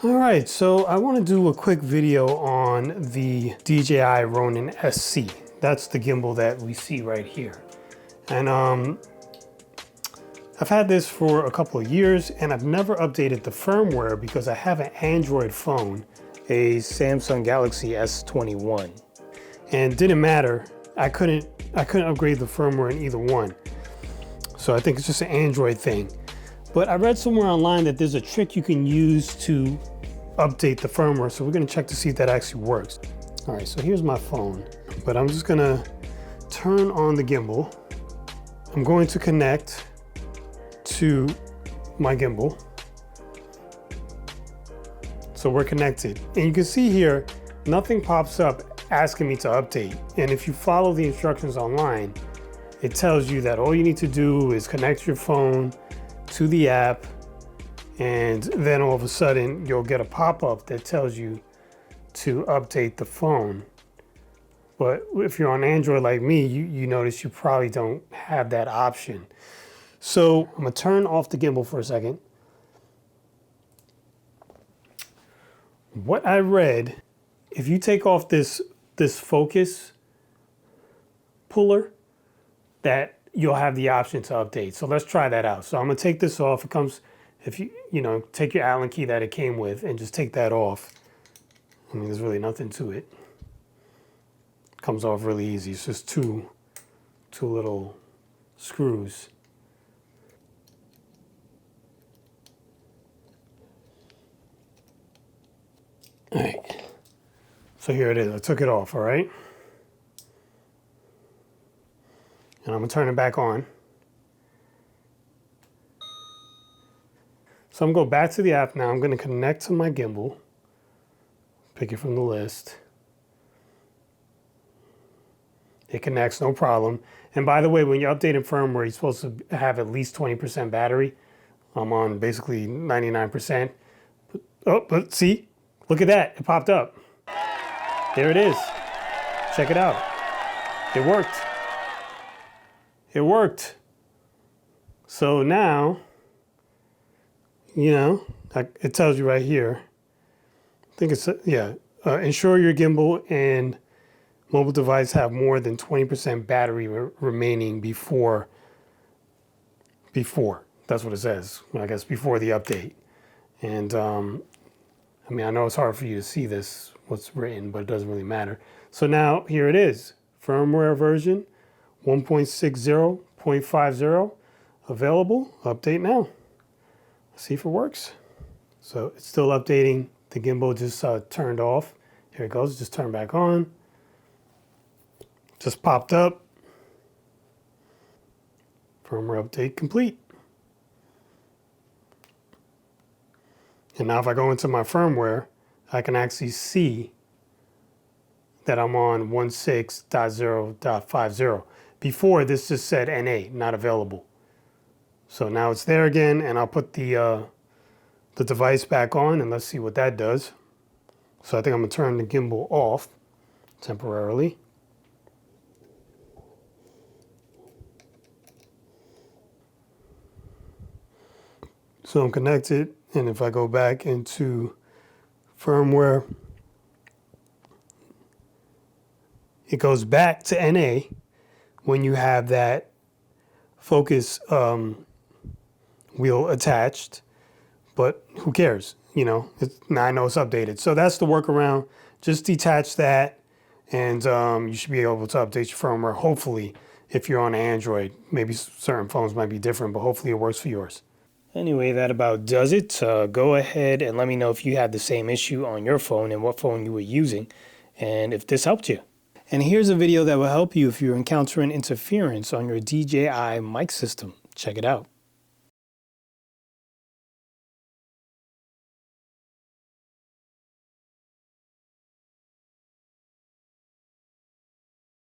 All right, so I want to do a quick video on the DJI Ronin SC. That's the gimbal that we see right here. And I've had this for a couple of years and I've never updated the firmware because I have an Android phone, a Samsung Galaxy S21. And it didn't matter. I couldn't upgrade the firmware in either one. So I think it's just an Android thing. But I read somewhere online that there's a trick you can use to update the firmware. So we're gonna check to see if that actually works. All right, so here's my phone, but I'm just gonna turn on the gimbal. I'm going to connect to my gimbal. So we're connected. And you can see here, nothing pops up asking me to update. And if you follow the instructions online, it tells you that all you need to do is connect your phone to the app, and then all of a sudden you'll get a pop-up that tells you to update the phone. But if you're on Android like me, you notice you probably don't have that option. So I'm gonna turn off the gimbal for a second. What I read, if you take off this focus puller, that you'll have the option to update. So let's try that out. So I'm gonna take this off. It comes, if you take your Allen key that it came with and just take that off. I mean, there's really nothing to it. It comes off really easy. It's just two little screws. All right, so here it is. I took it off, all right? And I'm gonna turn it back on. So I'm gonna go back to the app now. I'm gonna connect to my gimbal, pick it from the list. It connects, no problem. And by the way, when you're updating firmware, you're supposed to have at least 20% battery. I'm on basically 99%. But see, look at that, it popped up. There it is. Check it out. It worked. It worked. So now, it tells you right here. I think it's, ensure your gimbal and mobile device have more than 20% battery remaining before. That's what it says, I guess, before the update. And I mean, I know it's hard for you to see this, what's written, but it doesn't really matter. So now here it is, firmware version 1.60.50 available. Update now. See if it works. So it's still updating. The gimbal just turned off. Here it goes, just turned back on. Just popped up. Firmware update complete. And now if I go into my firmware, I can actually see that I'm on 1.6.0.50. Before, this just said NA, not available. So now it's there again, and I'll put the device back on, and let's see what that does. So I think I'm gonna turn the gimbal off temporarily. So I'm connected, and if I go back into firmware, it goes back to NA when you have that focus wheel attached, but who cares? Now I know it's updated. So that's the workaround. Just detach that, and you should be able to update your firmware, hopefully, if you're on Android. Maybe certain phones might be different, but hopefully it works for yours. Anyway, that about does it. Go ahead and let me know if you had the same issue on your phone and what phone you were using, and if this helped you. And here's a video that will help you if you're encountering interference on your DJI mic system. Check it out.